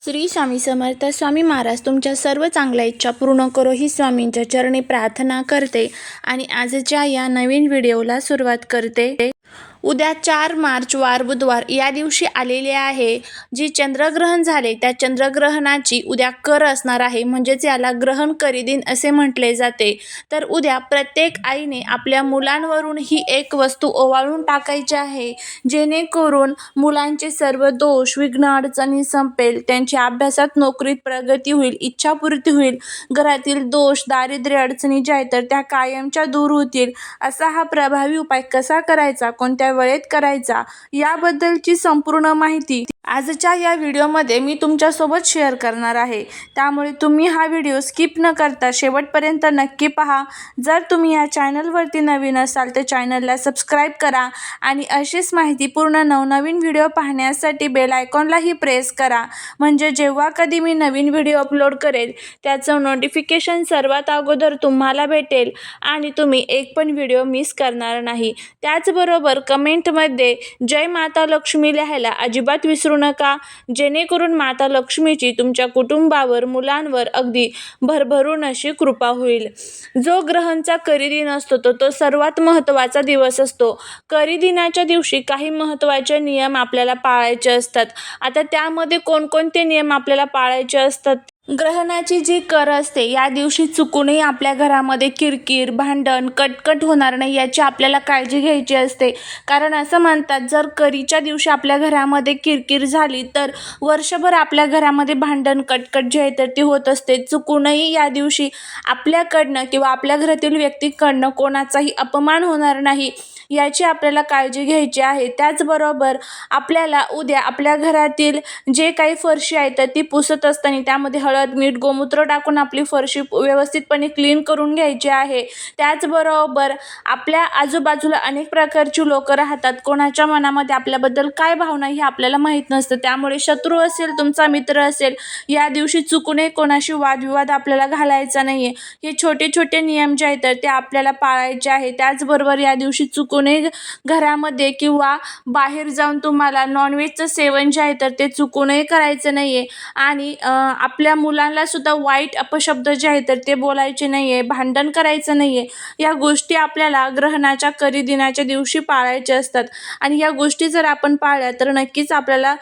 श्री स्वामी समर्थ. स्वामी महाराज तुमच्या सर्व चांगल्या इच्छा पूर्ण करो ही स्वामींच्या चरणी प्रार्थना करते आणि आजच्या या नवीन व्हिडिओला सुरुवात करते. उद्या 4 मार्च वार बुधवार या दिवशी आलेले आहे. जी चंद्रग्रहण झाले त्या चंद्रग्रहणाची उद्या कर असणार आहे, म्हणजेच याला ग्रहण करी दिन असे म्हटले जाते. तर उद्या प्रत्येक आईने आपल्या मुलांवरून ही एक वस्तू ओवाळून टाकायची आहे, जेणेकरून मुलांचे सर्व दोष विघ्न अडचणी संपेल, त्यांच्या अभ्यासात नोकरीत प्रगती होईल, इच्छापूर्ती होईल, घरातील दोष दारिद्र्य अडचणी ज्या आहेत तर त्या कायमच्या दूर होतील. असा हा प्रभावी उपाय कसा करायचा, कोणत्या वेळेत करायचा याबद्दलची संपूर्ण माहिती आजच्या या व्हिडिओमध्ये मी तुमच्यासोबत शेअर करणार आहे. त्यामुळे तुम्ही हा व्हिडिओ स्किप न करता शेवटपर्यंत नक्की पहा. जर तुम्ही या चॅनलवरती नवीन असाल तर चॅनलला सबस्क्राईब करा आणि अशीच माहितीपूर्ण नवनवीन व्हिडिओ पाहण्यासाठी बेल आयकॉनलाही प्रेस करा, म्हणजे जेव्हा कधी मी नवीन व्हिडिओ अपलोड करेल त्याचं नोटिफिकेशन सर्वात अगोदर तुम्हाला भेटेल आणि तुम्ही एक पण व्हिडिओ मिस करणार नाही. त्याचबरोबर कमेंटमध्ये जय माता लक्ष्मी लिहायला अजिबात विसरू नका, जेणेकरून माता लक्ष्मीची तुमच्या कुटुंबावर मुलांवर अगदी भरभरून अशी कृपा होईल. जो ग्रहणचा करी दिन असतो तो सर्वात महत्त्वाचा दिवस असतो. करी दिनाच्या दिवशी काही महत्त्वाचे नियम आपल्याला पाळायचे असतात. आता त्यामध्ये कोणकोणते नियम आपल्याला पाळायचे असतात? ग्रहणाची जी कर असते या दिवशी चुकूनही आपल्या घरामध्ये किरकिर भांडण कटकट होणार नाही याची आपल्याला काळजी घ्यायची असते. कारण असं म्हणतात, जर करीच्या दिवशी आपल्या घरामध्ये किरकिर झाली तर वर्षभर आपल्या घरामध्ये भांडण कटकट जी आहे तर ती होत असते. चुकूनही या दिवशी आपल्याकडनं किंवा आपल्या घरातील व्यक्तीकडनं कोणाचाही अपमान होणार नाही याची आपल्याला काळजी घ्यायची आहे. त्याचबरोबर आपल्याला उद्या आपल्या घरातील जे काही फरशी आहे तर ती पुसत असताना त्यामध्ये हळद मीठ गोमूत्र टाकून आपली फरशी व्यवस्थितपणे क्लीन करून घ्यायची आहे. त्याचबरोबर आपल्या आजूबाजूला अनेक प्रकारची लोक राहतात, कोणाच्या मनामध्ये आपल्याबद्दल काय भावना हे आपल्याला माहीत नसतं. त्यामुळे शत्रू असेल तुमचा मित्र असेल या दिवशी चुकूनही कोणाशी वादविवाद आपल्याला घालायचा नाहीये. हे छोटे छोटे नियम जे आहेत तर ते आपल्याला पाळायचे आहे. त्याचबरोबर या दिवशी चुकूनही घरामध्ये किंवा बाहेर जाऊन तुम्हाला नॉनव्हेजचं सेवन जे आहे तर ते चुकूनही करायचं नाहीये आणि आपल्या मुलांना सुद्धा वाईट अपशब्द जे आहे तर ते बोलायचे नाहीये, भांडण करायचं नाहीये. या गोष्टी आपल्याला ग्रहणाच्या करी दिनाच्या दिवशी पाळायच्या असतात आणि या गोष्टी जर आपण पाळल्या तर नक्कीच आपल्याला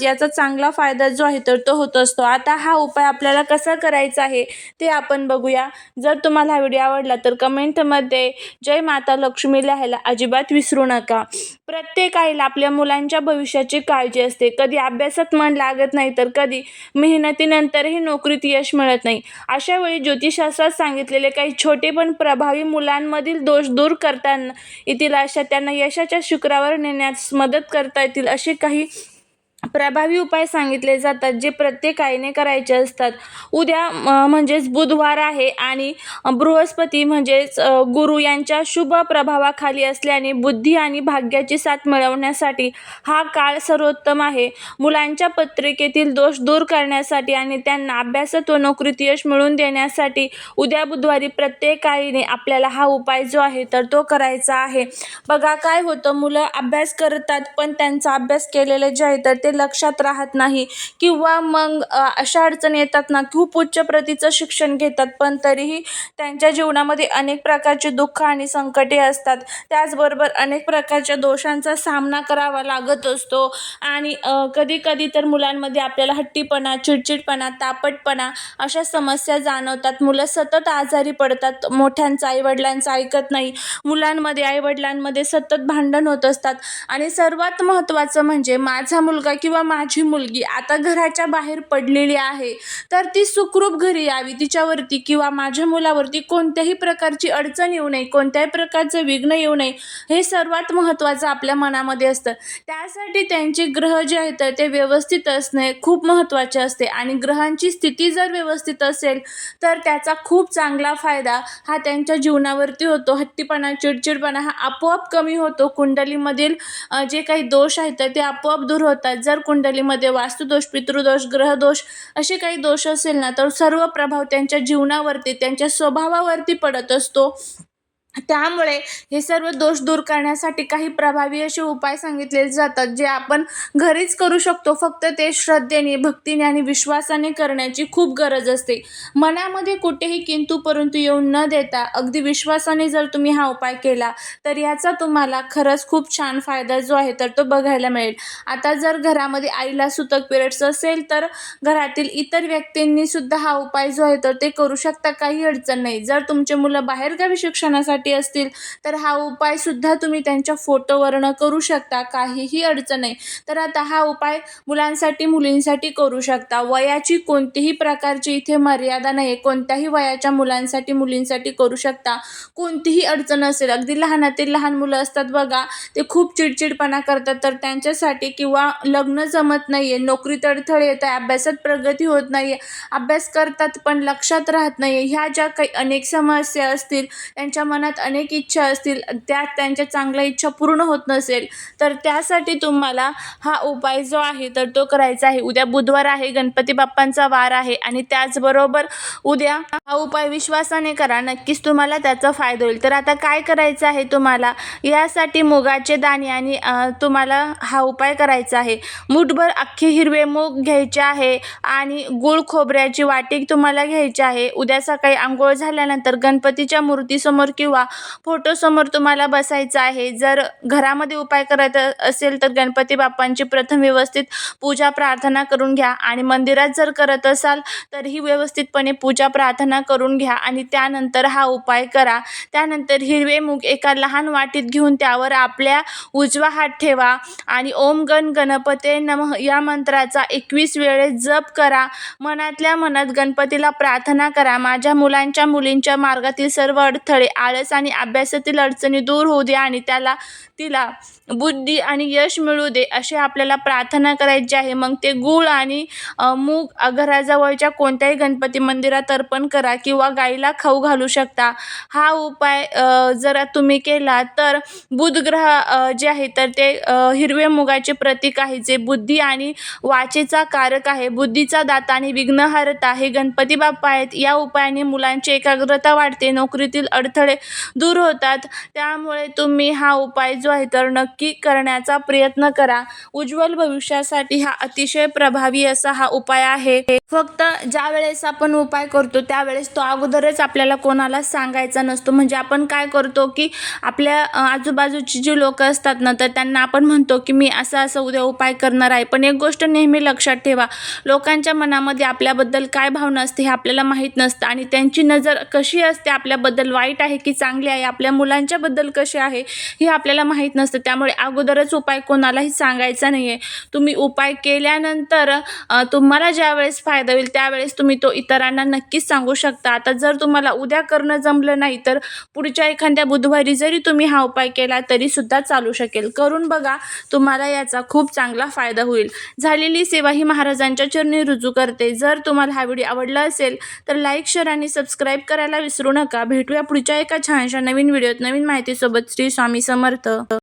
याचा चांगला फायदा जो आहे तर तो होत असतो. आता हा उपाय आपल्याला कसा करायचा आहे ते आपण बघूया. जर तुम्हाला हा व्हिडिओ आवडला तर कमेंटमध्ये जय माता लक्ष्मी लिहायला अजिबात विसरू नका. प्रत्येक आईला आपल्या मुलांच्या भविष्याची काळजी असते. कधी अभ्यासात मन लागत नाही तर कधी मेहनतीनंतरही नोकरीत यश मिळत नाही. अशा वेळी ज्योतिषशास्त्रात सांगितलेले काही छोटे पण प्रभावी मुलांमधील दोष दूर करता येतील, अशा त्यांना यशाच्या शिखरावर नेण्यास मदत करता येतील असे काही प्रभावी उपाय सांगितले जातात, जे प्रत्येक आईने करायचे असतात. उद्या म्हणजेच बुधवार आहे आणि बृहस्पती म्हणजेच गुरु यांच्या शुभ प्रभावाखाली असल्याने बुद्धी आणि भाग्याची साथ मिळवण्यासाठी हा काळ सर्वोत्तम आहे. मुलांच्या पत्रिकेतील दोष दूर करण्यासाठी आणि त्यांना अभ्यासात व नोकरीत यश मिळवून देण्यासाठी उद्या बुधवारी प्रत्येक आईने आपल्याला हा उपाय जो आहे तर तो करायचा आहे. बघा काय होतं, मुलं अभ्यास करतात पण त्यांचा अभ्यास केलेलं जे आहे तर ते लक्षात राहत नाही किंवा मग अशा अडचणी येतात ना, खूप उच्च प्रतीचं शिक्षण घेतात पण तरीही त्यांच्या जीवनामध्ये अनेक प्रकारचे दुःख आणि संकटे असतात. त्याचबरोबर अनेक प्रकारच्या दोषांचा सामना करावा लागत असतो आणि कधी कधी तर मुलांमध्ये आपल्याला हट्टीपणा चिडचिडपणा तापटपणा अशा समस्या जाणवतात. मुलं सतत आजारी पडतात, मोठ्यांचं आईवडिलांचं ऐकत नाही, मुलांमध्ये आईवडिलांमध्ये सतत भांडण होत असतात आणि सर्वात महत्त्वाचं म्हणजे माझा मुलगा किंवा माझी मुलगी आता घराच्या बाहेर पडलेली आहे तर ती सुखरूप घरी यावी, तिच्यावरती किंवा माझ्या मुलावरती कोणत्याही प्रकारची अडचण येऊ नये, कोणत्याही प्रकारचं विघ्न येऊ नये, हे सर्वात महत्त्वाचं आपल्या मनामध्ये असतं. त्यासाठी त्यांचे ग्रह जे आहेत तर ते व्यवस्थित असणे खूप महत्त्वाचे असते आणि ग्रहांची स्थिती जर व्यवस्थित असेल तर त्याचा खूप चांगला फायदा हा त्यांच्या जीवनावरती होतो. हट्टीपणा चिडचिडपणा हा आपोआप कमी होतो. कुंडलीमधील जे काही दोष आहेत तर ते आपोआप दूर होतात. जर कुंडलीमध्ये वास्तुदोष पितृदोष ग्रहदोष असे काही दोष असेल ना तर सर्व प्रभाव त्यांच्या जीवनावरती त्यांच्या स्वभावावरती पडत असतो त्यामुळे हे सर्व दोष दूर करण्यासाठी काही प्रभावी असे उपाय सांगितले जातात, जे आपण घरीच करू शकतो. फक्त ते श्रद्धेने, भक्तीने आणि विश्वासाने करण्याची खूप गरज असते. मनामध्ये कुठेही किंतु परंतु येऊन न देता अगदी विश्वासाने जर तुम्ही हा उपाय केला, तर याचा तुम्हाला खरंच खूप छान फायदा जो आहे तर तो बघायला मिळेल. आता जर घरामध्ये आईला सुतक पिरियड्स असेल, तर घरातील इतर व्यक्तींनी सुद्धा हा उपाय जो आहे तर ते करू शकता, काही अडचण नाही. जर तुमचे मुलं बाहेरगावी शिक्षणासाठी असतील, तर हा उपाय सुद्धा तुम्ही त्यांच्या फोटोवरनं करू शकता, काहीही अडचण नाही. तर आता हा उपाय मुलांसाठी, मुलींसाठी करू शकता. वयाची कोणतीही प्रकारची इथे मर्यादा नाही. कोणत्याही वयाच्या मुलांसाठी, मुलींसाठी करू शकता. कोणतीही अडचण असेल, अगदी लहानातील लहान मुलं असतात बघा, ते खूप चिडचिडपणा करतात, तर त्यांच्यासाठी, किंवा लग्न जमत नाहीये, नोकरीत अडथळे येत आहे, अभ्यासात प्रगती होत नाहीये, अभ्यास करतात पण लक्षात राहत नाहीये, ह्या ज्या काही अनेक समस्या असतील, त्यांच्या मनात अनेक इच्छा असतील, त्यात त्यांच्या चांगल्या इच्छा पूर्ण होत नसेल, तर त्यासाठी तुम्हाला हा उपाय जो आहे तर तो करायचा आहे. उद्या बुधवार आहे, गणपती बाप्पांचा वार आहे, आणि त्याचबरोबर उद्या हा उपाय विश्वासाने करा, नक्कीच तुम्हाला त्याचा फायदा होईल. तर आता काय करायचं आहे तुम्हाला, यासाठी मुगाचे दाणे आणि तुम्हाला हा उपाय करायचा आहे. मूठभर अख्खे हिरवे मूग घ्यायचे आहे आणि गुळ खोबऱ्याची वाटी तुम्हाला घ्यायची आहे. उद्या सकाळी अंघोळ झाल्यानंतर गणपतीच्या मूर्तीसमोर किंवा फोटोसमोर तुम्हाला बसायचं आहे. जर घरामध्ये उपाय करायचा असेल, तर गणपती बाप्पांची प्रथम व्यवस्थित पूजा प्रार्थना करून घ्या, आणि मंदिरात जर करत असाल तरीही व्यवस्थितपणे पूजा प्रार्थना करून घ्या, आणि त्यानंतर हा उपाय करा. त्यानंतर हिरवे मूग एका लहान वाटीत घेऊन त्यावर आपल्या उजवा हात ठेवा आणि ओम गण गणपते नमः या मंत्राचा 21 वेळेस जप करा. मनातल्या मनात गणपतीला प्रार्थना करा, माझ्या मुलांच्या, मुलींच्या मार्गातील सर्व अडथळे, आळस आणि अभ्यासातील अडचणी दूर होऊ दे, आणि तिला बुद्धी आणि यश मिळू दे, अशी आपल्याला प्रार्थना करायची आहे. मग ते गूळ आणि मूग घराजवळच्या कोणत्याही गणपती मंदिरात अर्पण करा, किंवा गाईला खाऊ घालू शकता. हा उपाय जर तुम्ही केला, तर बुध ग्रह जे आहे तर ते हिरवे मुगाचे प्रतीक आहे, जे बुद्धी आणि वाचेचा कारक आहे. बुद्धीचा दाता आणि विघ्नहर्ता हे गणपती बाप्पा आहेत. या उपायाने मुलांची एकाग्रता वाढते, नोकरीतील अडथळे दूर होतात. त्यामुळे तुम्ही हा उपाय जो आहे तर नक्की करण्याचा प्रयत्न करा. उज्ज्वल भविष्यासाठी हा अतिशय प्रभावी असा हा उपाय आहे. फक्त ज्या वेळेस आपण उपाय करतो त्यावेळेस तो अगोदरच आपल्याला कोणाला सांगायचा नसतो. म्हणजे आपण काय करतो, की आपल्या आजूबाजूची जी लोक असतात ना, तर त्यांना आपण म्हणतो की मी असं उद्या उपाय करणार आहे. पण एक गोष्ट नेहमी लक्षात ठेवा, लोकांच्या मनामध्ये आपल्याबद्दल काय भावना असते हे आपल्याला माहीत नसतं, आणि त्यांची नजर कशी असते आपल्याबद्दल, वाईट आहे की चांगली आहे, आपल्या मुलांच्याबद्दल कसे आहे हे आपल्याला माहीत नसतं. त्यामुळे अगोदरच उपाय कोणालाही सांगायचा नाही आहे. तुम्ही उपाय केल्यानंतर तुम्हाला ज्यावेळेस फायदा होईल त्यावेळेस तुम्ही तो इतरांना नक्कीच सांगू शकता. आता जर तुम्हाला उद्या करणं जमलं नाही, तर पुढच्या एखाद्या बुधवारी जरी तुम्ही हा उपाय केला तरी सुद्धा चालू शकेल. करून बघा, तुम्हाला याचा खूप चांगला फायदा होईल. झालेली सेवा ही महाराजांच्या चरणी रुजू करते. जर तुम्हाला हा व्हिडिओ आवडला असेल तर लाईक, शेअर आणि सबस्क्राईब करायला विसरू नका. भेटूया पुढच्या एका छानशा नवीन व्हिडिओत नवीन माहितीसोबत. श्री स्वामी समर्थ.